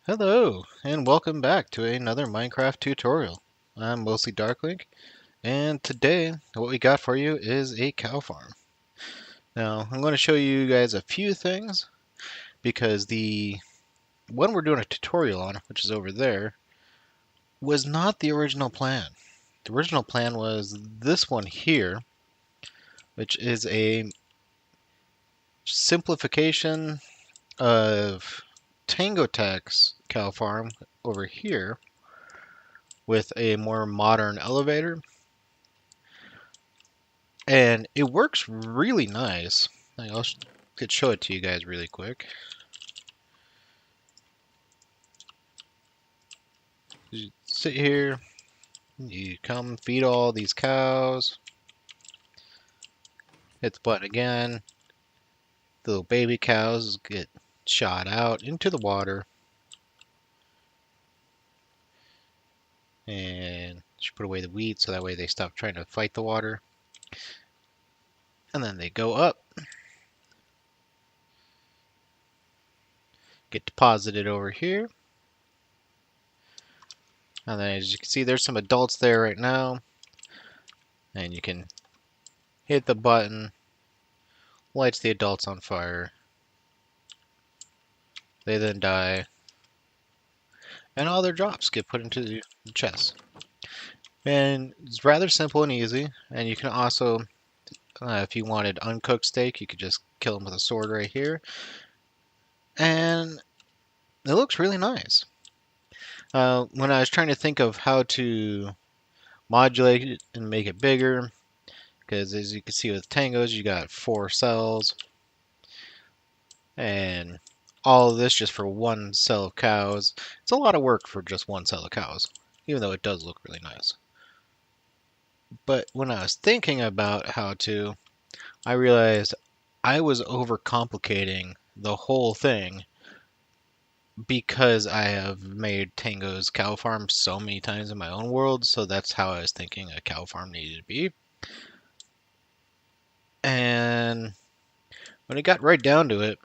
Hello, and welcome back to another Minecraft tutorial. I'm mostly Darklink, and today what we got for you is a cow farm. Now, I'm going to show you guys a few things because the one we're doing a tutorial on, which is over there, was not the original plan. The original plan was this one here, which is a simplification of Tango Tech's cow farm over here with a more modern elevator. And it works really nice. Could show it to you guys really quick. You sit here, you come feed all these cows, hit the button again, the little baby cows get shot out into the water, and you put away the wheat so that way they stop trying to fight the water. And then they go up, get deposited over here. And then as you can see, there's some adults there right now. And you can hit the button, lights the adults on fire. They then die, and all their drops get put into the chest. And it's rather simple and easy. And you can also, if you wanted uncooked steak, you could just kill them with a sword right here. And it looks really nice. When I was trying to think of how to modulate it and make it bigger, because as you can see with tangos, you got 4 cells, and all of this just for one cell of cows. It's a lot of work for just one cell of cows, even though it does look really nice. But when I was thinking about how to, I realized I was overcomplicating the whole thing because I have made Tango's cow farm so many times in my own world, so that's how I was thinking a cow farm needed to be. And when it got right down to it,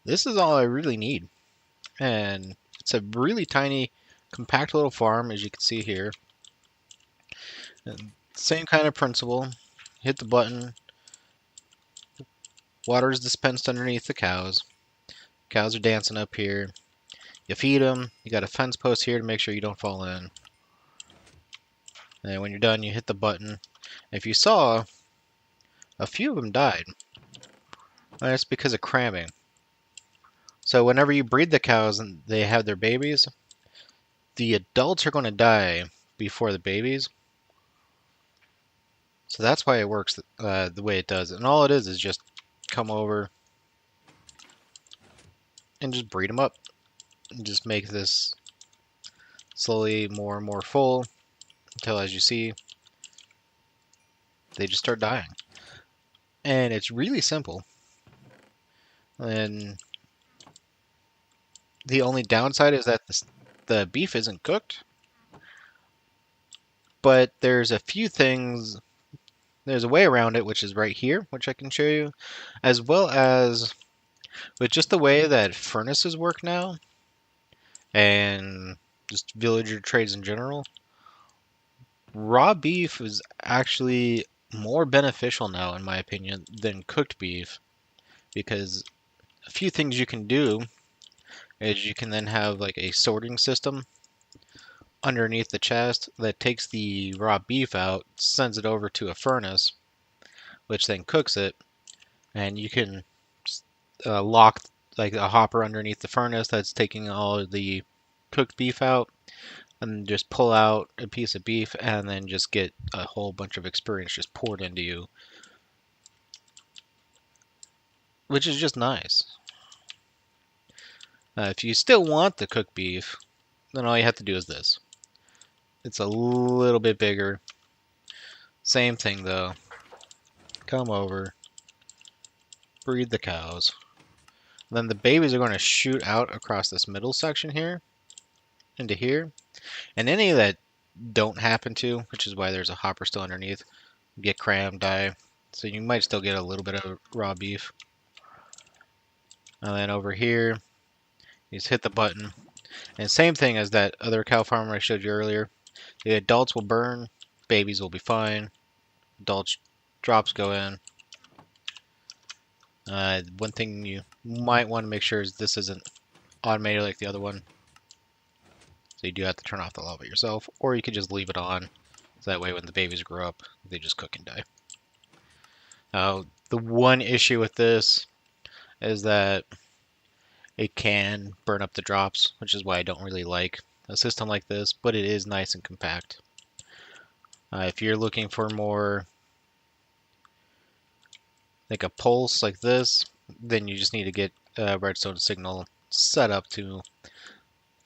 this is all I really need. And it's a really tiny, compact little farm, as you can see here. And same kind of principle. Hit the button. Water is dispensed underneath the cows. Cows are dancing up here. You feed them. You got a fence post here to make sure you don't fall in. And when you're done, you hit the button. If you saw, a few of them died. And that's because of cramming. So whenever you breed the cows and they have their babies, the adults are going to die before the babies. So that's why it works the way it does. And all it is just come over and just breed them up. And just make this slowly more and more full until, as you see, they just start dying. And it's really simple. And the only downside is that the beef isn't cooked. But there's a few things. There's a way around it, which is right here, which I can show you, as well as with just the way that furnaces work now, and just villager trades in general. Raw beef is actually more beneficial now, in my opinion, than cooked beef, because a few things you can do is you can then have like a sorting system underneath the chest that takes the raw beef out, sends it over to a furnace, which then cooks it, and you can lock like a hopper underneath the furnace that's taking all of the cooked beef out, and just pull out a piece of beef and then just get a whole bunch of experience just poured into you, which is just nice. If you still want the cooked beef, then all you have to do is this. It's a little bit bigger. Same thing though. Come over, breed the cows. Then the babies are going to shoot out across this middle section here into here. And any that don't happen to, which is why there's a hopper still underneath, get crammed, die. So you might still get a little bit of raw beef. And then over here, You just hit the button. And same thing as that other cow farmer I showed you earlier. The adults will burn, babies will be fine. Adults drops go in. One thing you might want to make sure is this isn't automated like the other one. So you do have to turn off the lava yourself, or you could just leave it on. So that way when the babies grow up, they just cook and die. The one issue with this is that it can burn up the drops, which is why I don't really like a system like this, but it is nice and compact. If you're looking for more like a pulse like this, then you just need to get a redstone signal set up to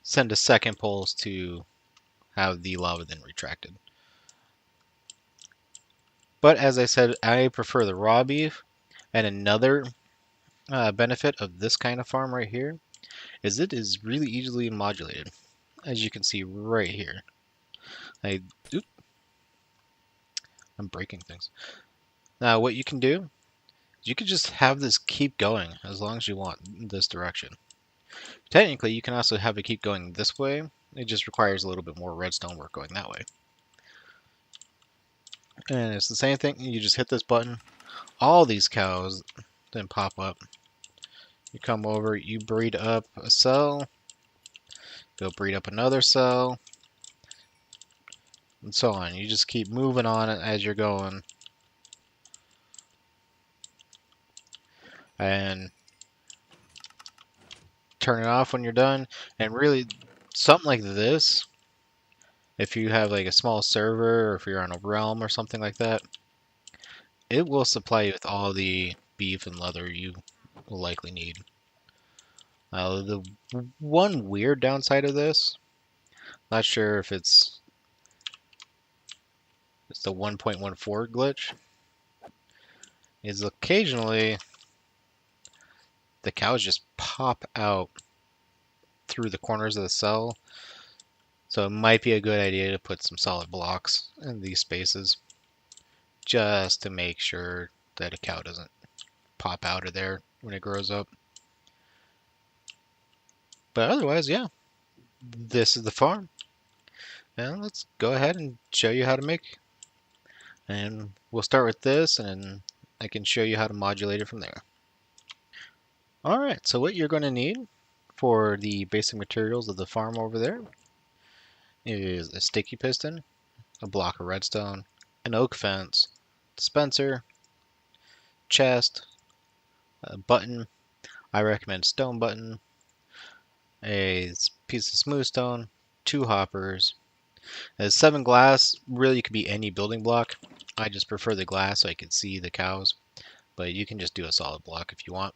send a second pulse to have the lava then retracted. But as I said, I prefer the raw beef. And another benefit of this kind of farm right here is it is really easily modulated, as you can see right here. I'm breaking things. Now what you can do is you can just have this keep going as long as you want in this direction. Technically you can also have it keep going this way. It just requires a little bit more redstone work going that way. And it's the same thing, you just hit this button. All these cows then pop up. You come over, you breed up a cell, go breed up another cell, and so on. You just keep moving on it as you're going. And turn it off when you're done. And really, something like this, if you have like a small server or if you're on a realm or something like that, it will supply you with all the beef and leather you will likely need. The one weird downside of this, not sure if it's the 1.14 glitch, is occasionally the cows just pop out through the corners of the cell. So it might be a good idea to put some solid blocks in these spaces just to make sure that a cow doesn't pop out of there when it grows up. But otherwise, yeah, this is the farm. And let's go ahead and show you how to make. And we'll start with this and I can show you how to modulate it from there. Alright, so what you're going to need for the basic materials of the farm over there is a sticky piston, a block of redstone, an oak fence, dispenser, chest, a button. I recommend stone button, a piece of smooth stone, 2 hoppers. 7 glass really could be any building block. I just prefer the glass so I can see the cows, but you can just do a solid block if you want.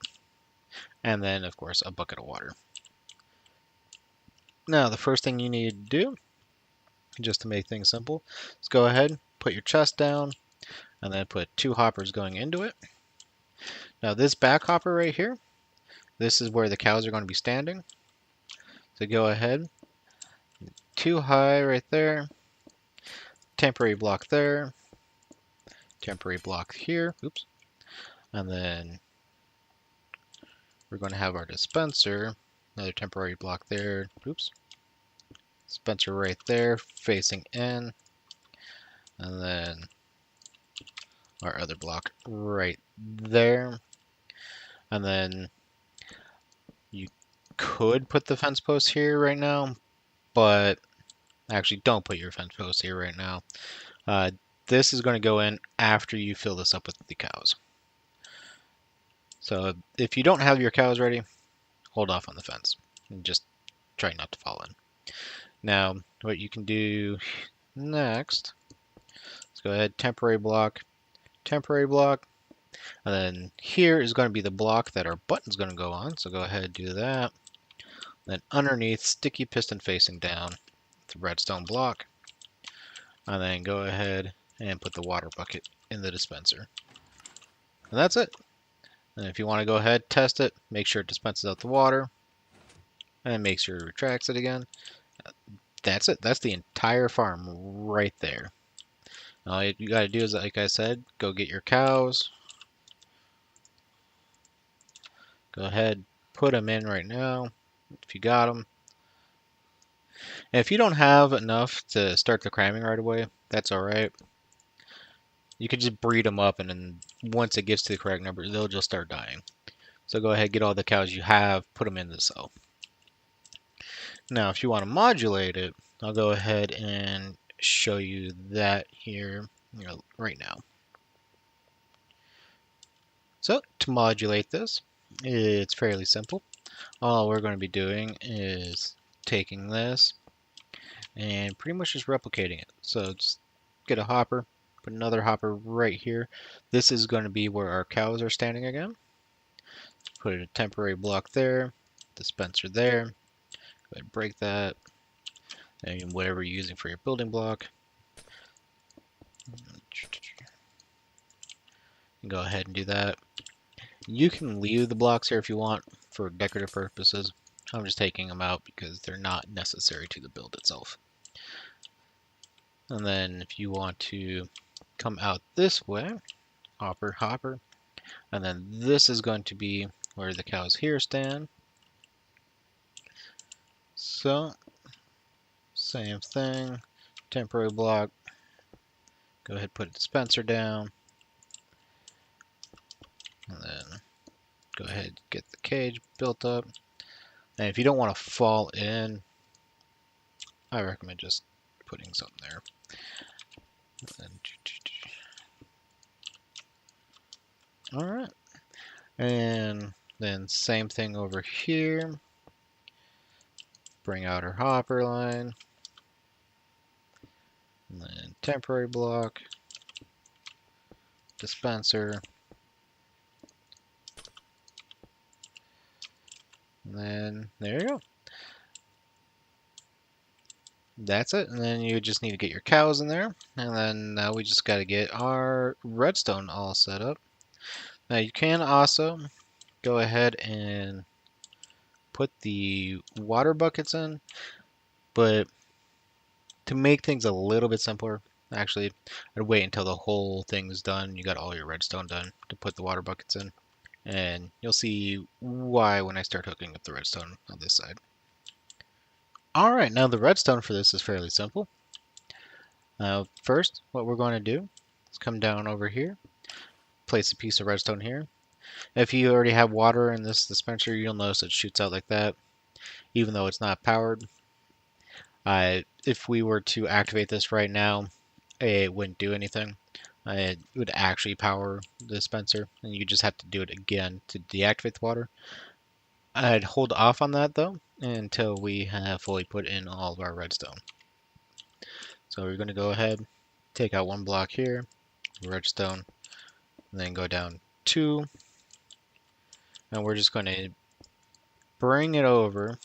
And then, of course, a bucket of water. Now, the first thing you need to do, just to make things simple, is go ahead, put your chest down, and then put 2 hoppers going into it. Now, this back hopper right here, this is where the cows are going to be standing. So go ahead, 2 high right there, temporary block there, temporary block here, oops, and then we're going to have our dispenser, another temporary block there, oops, dispenser right there facing in, and then our other block right there. And then you could put the fence post here right now, but actually don't put your fence post here right now. This is going to go in after you fill this up with the cows. So if you don't have your cows ready, hold off on the fence and just try not to fall in. Now, what you can do next, let's go ahead, temporary block, and then here is going to be the block that our button's going to go on. So go ahead and do that. Then underneath, sticky piston facing down, the redstone block, and then go ahead and put the water bucket in the dispenser. And that's it. And if you want to go ahead, test it, make sure it dispenses out the water, and make sure it retracts it again. That's it. That's the entire farm right there. All you got to do is, like I said, go get your cows. Go ahead, put them in right now. if you got them. And if you don't have enough to start the cramming right away, that's alright. You could just breed them up, and then once it gets to the correct number, they'll just start dying. So go ahead, get all the cows you have, put them in the cell. Now, if you want to modulate it, I'll go ahead and show you that here, right now. So to modulate this, it's fairly simple. All we're going to be doing is taking this and pretty much just replicating it. So just get a hopper, put another hopper right here. This is going to be where our cows are standing again. Put a temporary block there, dispenser there. Go ahead and break that. And whatever you're using for your building block. Go ahead and do that. You can leave the blocks here if you want for decorative purposes. I'm just taking them out because they're not necessary to the build itself. And then if you want to come out this way, hopper, and then this is going to be where the cows here stand. So, same thing, temporary block, go ahead and put a dispenser down, and then go ahead and get the cage built up. And if you don't want to fall in, I recommend just putting something there. Alright, and then same thing over here. Bring out our hopper line, and then temporary block, dispenser, and then there you go. That's it, and then you just need to get your cows in there, and then now we just got to get our redstone all set up. Now you can also go ahead and put the water buckets in, but to make things a little bit simpler, actually, I'd wait until the whole thing's done. You got all your redstone done to put the water buckets in, and you'll see why when I start hooking up the redstone on this side. Alright, now the redstone for this is fairly simple. First, what we're going to do is come down over here, place a piece of redstone here. If you already have water in this dispenser, you'll notice it shoots out like that, even though it's not powered. If we were to activate this right now, it wouldn't do anything. It would actually power the dispenser, and you just have to do it again to deactivate the water. I'd hold off on that though until we have fully put in all of our redstone. So we're going to go ahead, take out one block here, redstone, and then go down 2, and we're just going to bring it over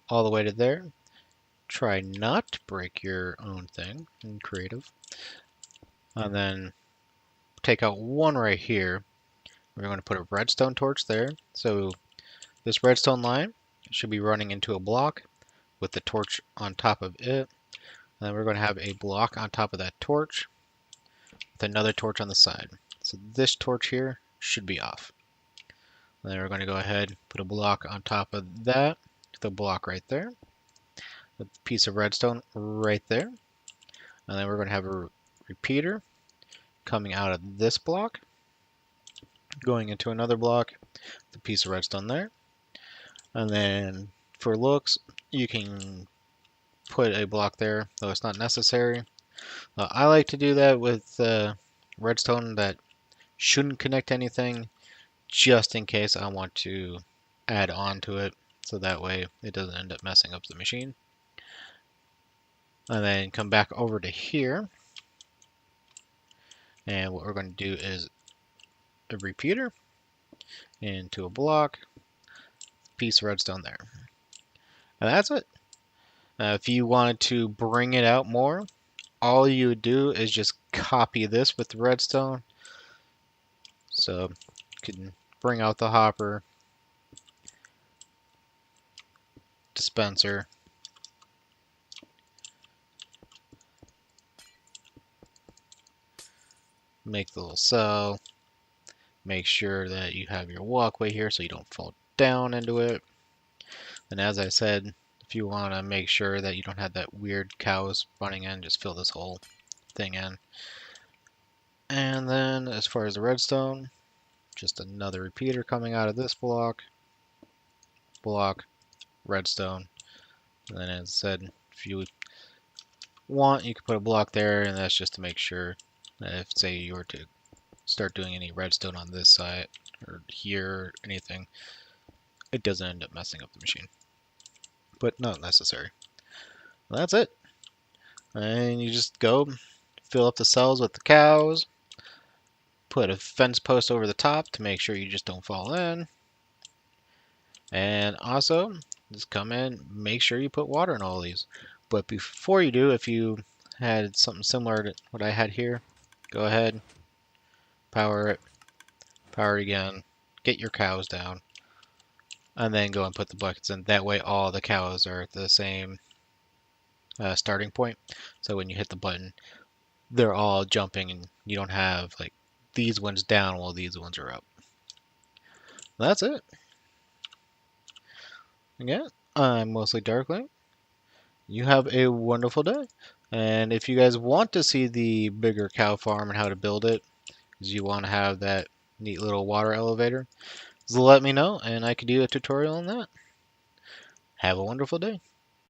all the way to there. Try not to break your own thing in creative. And then take out one right here. We're going to put a redstone torch there. So this redstone line should be running into a block with the torch on top of it. And then we're going to have a block on top of that torch with another torch on the side. So this torch here should be off. And then we're going to go ahead and put a block on top of that, the block right there, a piece of redstone right there. And then we're going to have a repeater coming out of this block, going into another block, the piece of redstone there. And then for looks, you can put a block there, though it's not necessary. I like to do that with redstone that shouldn't connect to anything, just in case I want to add on to it, so that way it doesn't end up messing up the machine. And then come back over to here, and what we're going to do is a repeater into a block, piece of redstone there. And that's it. If you wanted to bring it out more, all you would do is just copy this with the redstone. So you can bring out the hopper, dispenser, make the little cell, make sure that you have your walkway here so you don't fall down into it. And as I said, if you want to make sure that you don't have that weird cows running in, just fill this whole thing in. And then as far as the redstone, just another repeater coming out of this block, redstone. And then as I said, if you want, you can put a block there, and that's just to make sure that if, say, you were to start doing any redstone on this side or here or anything, it doesn't end up messing up the machine. But not necessary. Well, that's it. And you just go fill up the cells with the cows, put a fence post over the top to make sure you just don't fall in. And also, just come in, make sure you put water in all these. But before you do, if you had something similar to what I had here, go ahead, power it again, get your cows down, and then go and put the buckets in. That way all the cows are at the same starting point. So when you hit the button, they're all jumping and you don't have like these ones down while these ones are up. That's it. Again, I'm Mostly Darkling. You have a wonderful day. And if you guys want to see the bigger cow farm and how to build it, because you want to have that neat little water elevator, just let me know and I could do a tutorial on that. Have a wonderful day.